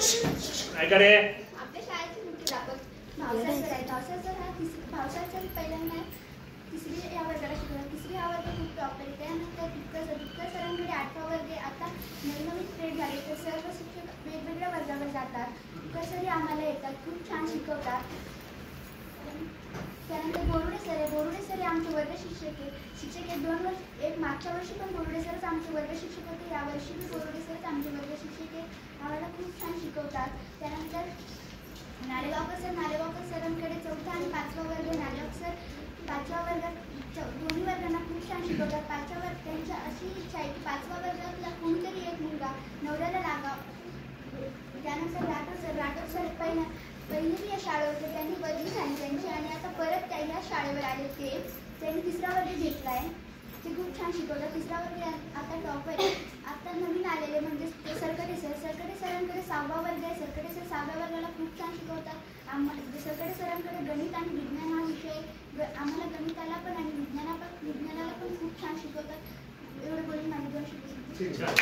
ऐका रे. आपल्या शाळेचे मुख्याध्यापक भावसार सर आहेत. भावसार सर पहिल्यांदा तिसरी या वर्गाला शिकवतात. तिसरी हा वर्ग खूप टॉप आहे. त्यानंतर दुधकर सरांकडे 8वा वर्ग आहे. आता नवीन स्प्रेड झाले तर सर्व शिक्षक वेगवेगळ्या वर्गावर जातात. दुधकर सरही आम्हाला येतात, खूप छान शिकवतात. त्यानंतर बोरुडे सर आहे. बोरुडे सर हे आमचे वर्ग शिक्षक आहे. 2 वर्ष एक मागच्या वर्षी पण बोरुडे सरच आमचे वर्ग शिक्षक होते. यावर्षी पण बोरुडे सरच आमचे वर्ग शिक्षक आहे. आम्हाला खूप छान शिकवतात. त्यानंतर नारेगावकर सरांकडे 4था आणि 5वा वर्ग. नारेगावकर सर 5व्या वर्गात दोन्ही वर्गांना खूप छान शिकवतात. 5व्या वर्ग त्यांच्या अशी इच्छा आहे की 5व्या वर्गातला कोणीतरी एक मुलगा नवऱ्याला लागावा. त्यानंतर राठोड सर पहिली या शाळेवर होते. त्यांनी बदली झाली त्यांची आणि आता परत त्या ह्या शाळेवर आले. त्यांनी 3रा वर्ग घेतला आहे. ते खूप छान शिकवतात. 3रा वर्ग आता टॉप आहे. आता नवीन आलेले म्हणजे सरकडे सरांकडे 6वा वर्ग आहे. सरकडे सर 6व्या वर्गाला खूप छान शिकवतात. सरकडे सरांकडे गणित आणि विज्ञान हा विषय आम्हाला गणिताला पण आणि विज्ञानाला पण खूप छान शिकवतात. एवढं बोलून माझी 2 शिकवतात.